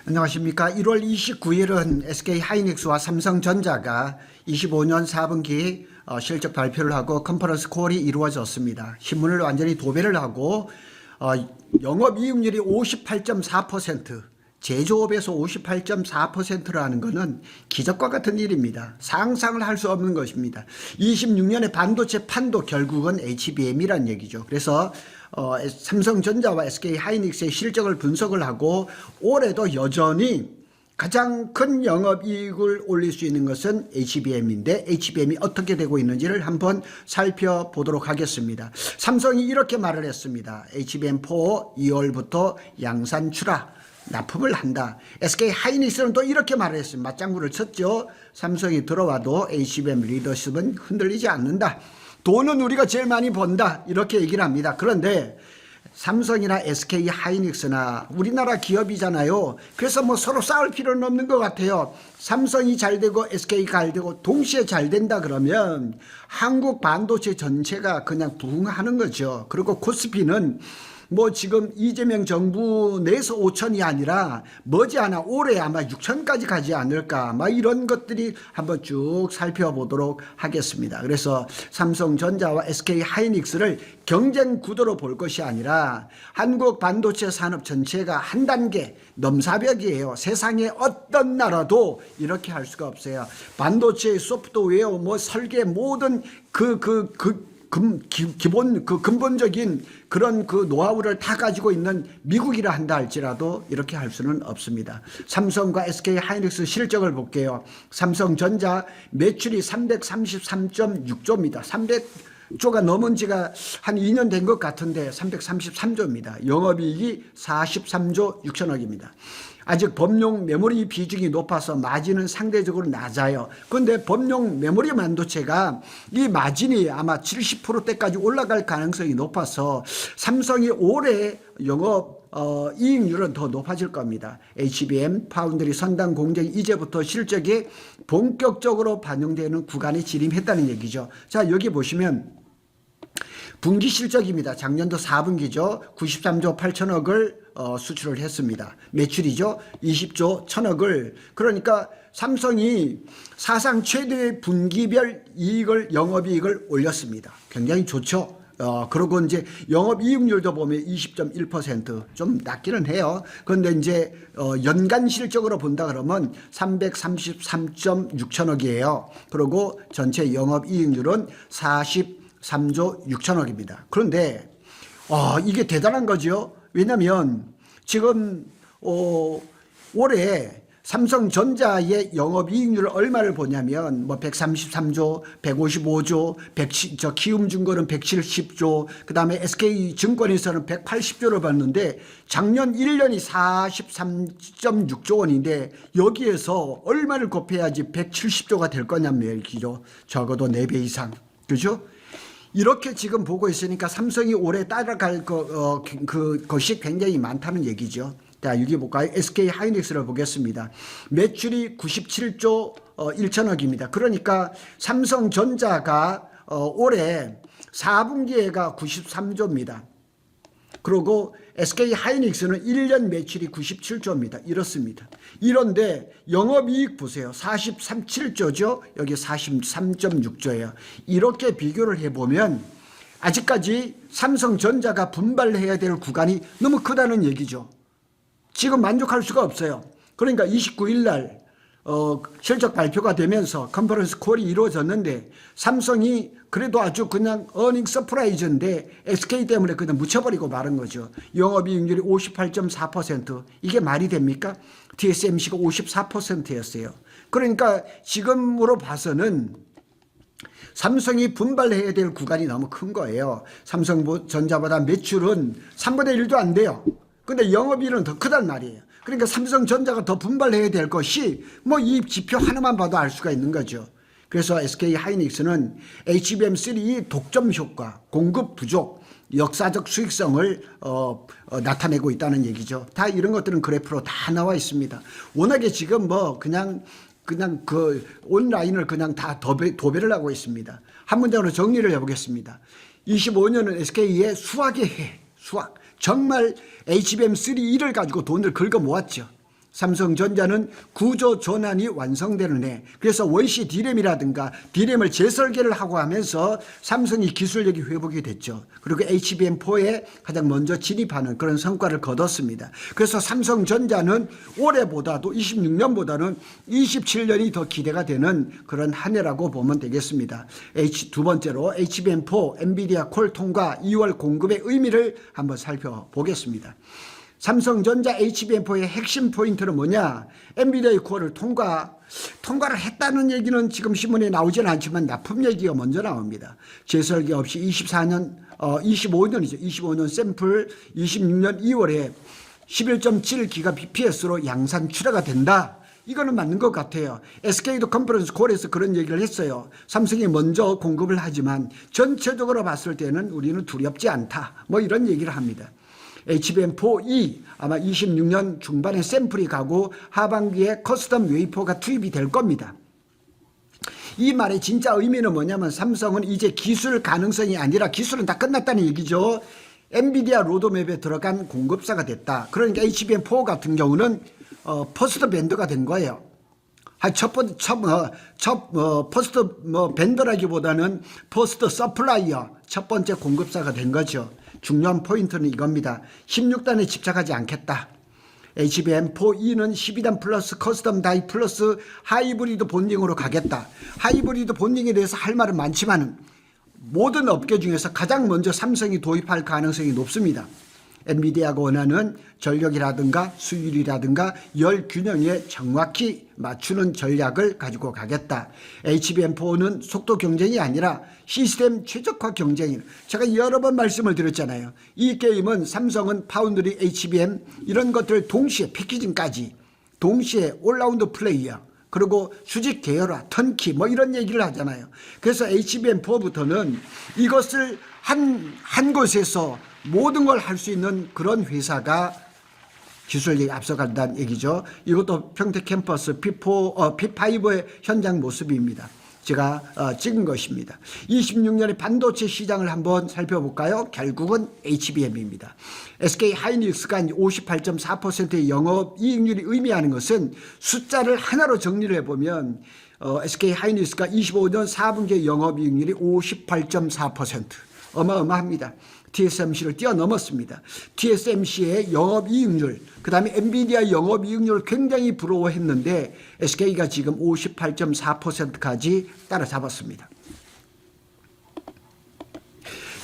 안녕하십니까. 1월 29일은 SK하이닉스와 삼성전자가 25년 4분기 실적 발표를 하고 컨퍼런스 콜이 이루어졌습니다. 신문을 완전히 도배를 하고 영업이익률이 58.4%, 제조업에서 58.4%라는 것은 기적과 같은 일입니다. 상상을 할 수 없는 것입니다. 26년에 반도체 판도 결국은 HBM이란 얘기죠. 그래서 삼성전자와 SK하이닉스의 실적을 분석을 하고 올해도 여전히 가장 큰 영업이익을 올릴 수 있는 것은 HBM인데 HBM이 어떻게 되고 있는지를 한번 살펴보도록 하겠습니다. 삼성이 이렇게 말을 했습니다. HBM4 2월부터 양산 출하 납품을 한다. SK하이닉스는 또 이렇게 말을 했습니다. 맞장구를 쳤죠. 삼성이 들어와도 HBM 리더십은 흔들리지 않는다. 돈은 우리가 제일 많이 번다. 이렇게 얘기를 합니다. 그런데 삼성이나 SK하이닉스나 우리나라 기업이잖아요. 그래서 뭐 서로 싸울 필요는 없는 것 같아요. 삼성이 잘 되고 SK가 잘 되고 동시에 잘 된다 그러면 한국 반도체 전체가 그냥 부흥하는 거죠. 그리고 코스피는 뭐 지금 이재명 정부 내에서 5천이 아니라 머지않아 올해 아마 6천까지 가지 않을까 막 이런 것들이 한번 쭉 살펴보도록 하겠습니다. 그래서 삼성전자와 SK하이닉스를 경쟁 구도로 볼 것이 아니라 한국 반도체 산업 전체가 한 단계 넘사벽이에요. 세상에 어떤 나라도 이렇게 할 수가 없어요. 반도체 소프트웨어 뭐 설계 모든 기본 근본적인 그런 노하우를 다 가지고 있는 미국이라 한다 할지라도 이렇게 할 수는 없습니다. 삼성과 SK하이닉스 실적을 볼게요. 삼성전자 매출이 333.6조입니다. 300조가 넘은 지가 한 2년 된 것 같은데 333조입니다. 영업이익이 43조 6천억입니다. 아직 범용 메모리 비중이 높아서 마진은 상대적으로 낮아요. 그런데 범용 메모리 반도체가 이 마진이 아마 70%대까지 올라갈 가능성이 높아서 삼성이 올해 영업 이익률은 더 높아질 겁니다. HBM, 파운드리, 선단 공정이 이제부터 실적에 본격적으로 반영되는 구간에 진입했다는 얘기죠. 자, 여기 보시면 분기 실적입니다. 작년도 4분기죠. 93조 8천억을 수출을 했습니다. 매출이죠. 20조 1천억을. 그러니까 삼성이 사상 최대의 분기별 이익을 영업이익을 올렸습니다. 굉장히 좋죠. 그리고 이제 영업이익률도 보면 20.1% 좀 낮기는 해요. 그런데 이제 연간 실적으로 본다 그러면 333.6천억이에요. 그리고 전체 영업이익률은 43조 6천억입니다. 그런데 이게 대단한 거죠. 왜냐하면 지금 올해 삼성전자의 영업이익률을 얼마를 보냐면 뭐 133조, 155조, 키움증권은 170조, 그 다음에 SK증권에서는 180조를 봤는데 작년 1년이 43.6조 원인데 여기에서 얼마를 곱해야지 170조가 될 거냐면 얘기죠. 적어도 4배 이상. 그죠? 이렇게 지금 보고 있으니까 삼성이 올해 따라갈 것이 굉장히 많다는 얘기죠. 자, 여기 볼까요? SK하이닉스를 보겠습니다. 매출이 97조 1천억입니다. 그러니까 삼성전자가 올해 4분기에가 93조입니다. 그리고 SK하이닉스는 1년 매출이 97조입니다. 이렇습니다. 이런데 영업이익 보세요. 43.7조죠. 여기 43.6조예요. 이렇게 비교를 해보면 아직까지 삼성전자가 분발해야 될 구간이 너무 크다는 얘기죠. 지금 만족할 수가 없어요. 그러니까 29일 날 실적 발표가 되면서 컨퍼런스 콜이 이루어졌는데 삼성이 그래도 아주 그냥 어닝 서프라이즈인데 SK 때문에 그냥 묻혀버리고 마른 거죠. 영업이익률이 58.4%. 이게 말이 됩니까? TSMC가 54%였어요. 그러니까 지금으로 봐서는 삼성이 분발해야 될 구간이 너무 큰 거예요. 삼성전자보다 매출은 3분의 1도 안 돼요. 근데 영업이익은 더 크단 말이에요. 그러니까 삼성전자가 더 분발해야 될 것이 뭐 이 지표 하나만 봐도 알 수가 있는 거죠. 그래서 SK하이닉스는 HBM3 독점 효과, 공급 부족, 역사적 수익성을 나타내고 있다는 얘기죠. 다 이런 것들은 그래프로 다 나와 있습니다. 워낙에 지금 뭐 그냥 그 온라인을 그냥 다 도배를 하고 있습니다. 한 문장으로 정리를 해보겠습니다. 25년은 SK의 수학의 해, 수학. 정말 HBM3를 가지고 돈을 긁어 모았죠. 삼성전자는 구조 전환이 완성되는 해. 그래서 원시 D램이라든가 D램을 재설계를 하고 하면서 삼성이 기술력이 회복이 됐죠. 그리고 HBM4에 가장 먼저 진입하는 그런 성과를 거뒀습니다. 그래서 삼성전자는 올해보다도 26년보다는 27년이 더 기대가 되는 그런 한 해라고 보면 되겠습니다. 두 번째로 HBM4 엔비디아 콜 통과 2월 공급의 의미를 한번 살펴보겠습니다. 삼성전자 HBM4의 핵심 포인트는 뭐냐? 엔비디아의 코어를 통과를 했다는 얘기는 지금 신문에 나오지는 않지만 납품 얘기가 먼저 나옵니다. 재설계 없이 25년이죠. 25년 샘플 26년 2월에 11.7기가 bps로 양산 출하가 된다. 이거는 맞는 것 같아요. SK도 컨퍼런스 콜에서 그런 얘기를 했어요. 삼성이 먼저 공급을 하지만 전체적으로 봤을 때는 우리는 두렵지 않다. 뭐 이런 얘기를 합니다. HBM4E 아마 26년 중반에 샘플이 가고 하반기에 커스텀 웨이퍼가 투입이 될 겁니다. 이 말의 진짜 의미는 뭐냐면 삼성은 이제 기술 가능성이 아니라 기술은 다 끝났다는 얘기죠. 엔비디아 로드맵에 들어간 공급사가 됐다. 그러니까 HBM4 같은 경우는 퍼스트 벤더가 된 거예요. 퍼스트 벤더라기보다는 퍼스트 서플라이어 첫 번째 공급사가 된 거죠. 중요한 포인트는 이겁니다. 16단에 집착하지 않겠다. HBM4E는 12단 플러스 커스텀 다이 플러스 하이브리드 본딩으로 가겠다. 하이브리드 본딩에 대해서 할 말은 많지만 모든 업계 중에서 가장 먼저 삼성이 도입할 가능성이 높습니다. 엔비디아가 원하는 전력이라든가 수율이라든가 열 균형에 정확히 맞추는 전략을 가지고 가겠다. HBM4는 속도 경쟁이 아니라 시스템 최적화 경쟁이에요. 제가 여러 번 말씀을 드렸잖아요. 이 게임은 삼성은 파운드리, HBM 이런 것들을 동시에 패키징까지 동시에 올라운드 플레이어 그리고 수직 계열화, 턴키 뭐 이런 얘기를 하잖아요. 그래서 HBM4부터는 이것을 한 곳에서 모든 걸 할 수 있는 그런 회사가 기술력이 앞서간다는 얘기죠. 이것도 평택 캠퍼스 P5의 현장 모습입니다. 제가 찍은 것입니다. 26년의 반도체 시장을 한번 살펴볼까요? 결국은 HBM입니다. SK 하이닉스가 58.4%의 영업이익률이 의미하는 것은 숫자를 하나로 정리를 해보면 SK 하이닉스가 25년 4분기의 영업이익률이 58.4% 어마어마합니다. TSMC를 뛰어넘었습니다. TSMC의 영업이익률, 그 다음에 엔비디아 영업이익률을 굉장히 부러워했는데 SK가 지금 58.4%까지 따라잡았습니다.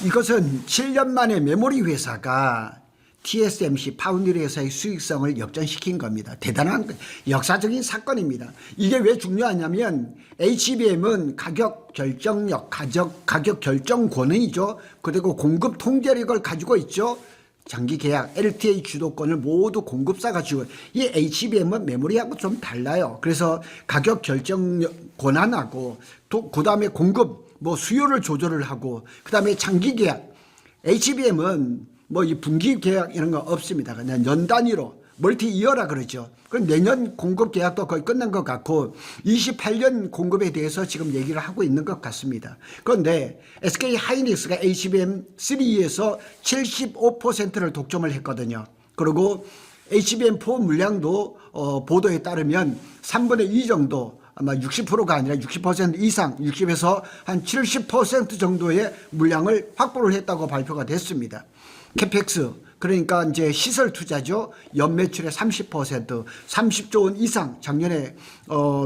이것은 7년 만에 메모리 회사가 TSMC 파운드리 회사의 수익성을 역전시킨 겁니다. 대단한 역사적인 사건입니다. 이게 왜 중요하냐면 HBM은 가격 결정력, 가격 결정 권한이죠. 그리고 공급 통제력을 가지고 있죠. 장기 계약, LTA 주도권을 모두 공급사가 쥐고 이 HBM은 메모리하고 좀 달라요. 그래서 가격 결정 권한하고 그 다음에 공급 수요를 조절을 하고 그 다음에 장기 계약 HBM은 이 분기 계약 이런 거 없습니다. 그냥 연 단위로 멀티 이어라 그러죠. 그럼 내년 공급 계약도 거의 끝난 것 같고 28년 공급에 대해서 지금 얘기를 하고 있는 것 같습니다. 그런데 SK 하이닉스가 HBM3에서 75%를 독점을 했거든요. 그리고 HBM4 물량도 보도에 따르면 3분의 2 정도 아마 60%가 아니라 60% 이상 60에서 한 70% 정도의 물량을 확보를 했다고 발표가 됐습니다. 캐펙스 그러니까 이제 시설 투자죠. 연 매출의 30조 원 이상 작년에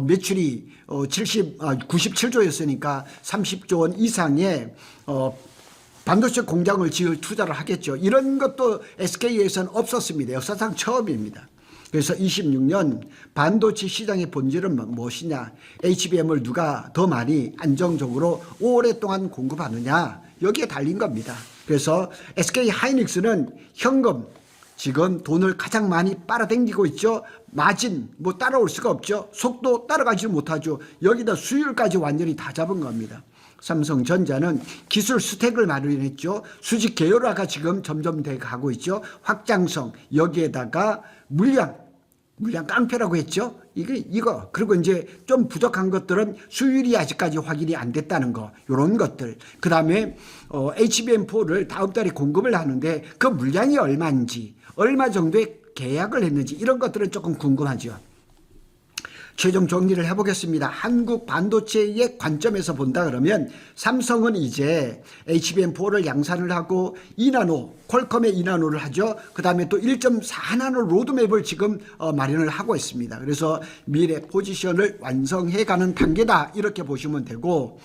매출이 97조였으니까 30조 원 이상의 반도체 공장을 지을 투자를 하겠죠. 이런 것도 SK에서는 없었습니다. 역사상 처음입니다. 그래서 26년 반도체 시장의 본질은 무엇이냐. HBM을 누가 더 많이 안정적으로 오랫동안 공급하느냐. 여기에 달린 겁니다. 그래서 SK 하이닉스는 현금 지금 돈을 가장 많이 빨아당기고 있죠. 마진 따라올 수가 없죠. 속도 따라가지 못하죠. 여기다 수율까지 완전히 다 잡은 겁니다. 삼성전자는 기술 스택을 마련했죠. 수직 계열화가 지금 점점 돼 가고 있죠. 확장성 여기에다가 물량 깡패라고 했죠. 이거 그리고 이제 좀 부족한 것들은 수율이 아직까지 확인이 안 됐다는 거 이런 것들 그 다음에 HBM4를 다음 달에 공급을 하는데 그 물량이 얼마인지 얼마 정도의 계약을 했는지 이런 것들은 조금 궁금하죠. 최종 정리를 해보겠습니다. 한국 반도체의 관점에서 본다 그러면 삼성은 이제 HBM4를 양산을 하고 2나노, 퀄컴의 2나노를 하죠. 그 다음에 또 1.4나노 로드맵을 지금 마련을 하고 있습니다. 그래서 미래 포지션을 완성해가는 단계다 이렇게 보시면 되고,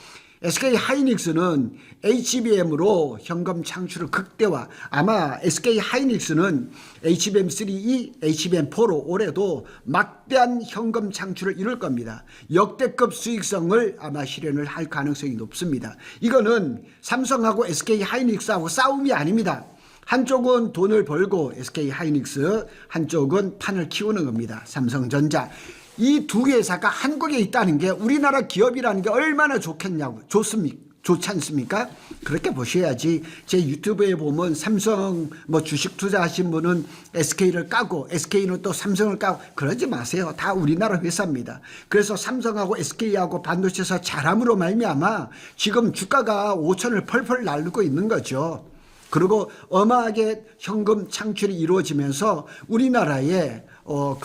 SK 하이닉스는 HBM으로 현금 창출을 극대화. 아마 SK 하이닉스는 HBM3E, HBM4로 올해도 막대한 현금 창출을 이룰 겁니다. 역대급 수익성을 아마 실현을 할 가능성이 높습니다. 이거는 삼성하고 SK 하이닉스하고 싸움이 아닙니다. 한쪽은 돈을 벌고 SK 하이닉스, 한쪽은 판을 키우는 겁니다. 삼성전자. 이 두 회사가 한국에 있다는 게 우리나라 기업이라는 게 얼마나 좋지 않습니까? 그렇게 보셔야지. 제 유튜브에 보면 삼성 주식 투자하신 분은 SK를 까고 SK는 또 삼성을 까고 그러지 마세요. 다 우리나라 회사입니다. 그래서 삼성하고 SK하고 반도체에서 잘함으로 말미암아 지금 주가가 5천을 펄펄 날르고 있는 거죠. 그리고 어마하게 현금 창출이 이루어지면서 우리나라에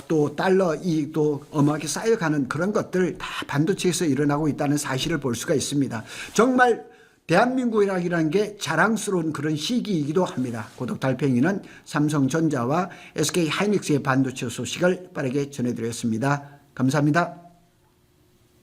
또 달러 이익도 어마하게 쌓여가는 그런 것들 다 반도체에서 일어나고 있다는 사실을 볼 수가 있습니다. 정말 대한민국이라는 게 자랑스러운 그런 시기이기도 합니다. 고독 달팽이는 삼성전자와 SK 하이닉스의 반도체 소식을 빠르게 전해드렸습니다. 감사합니다.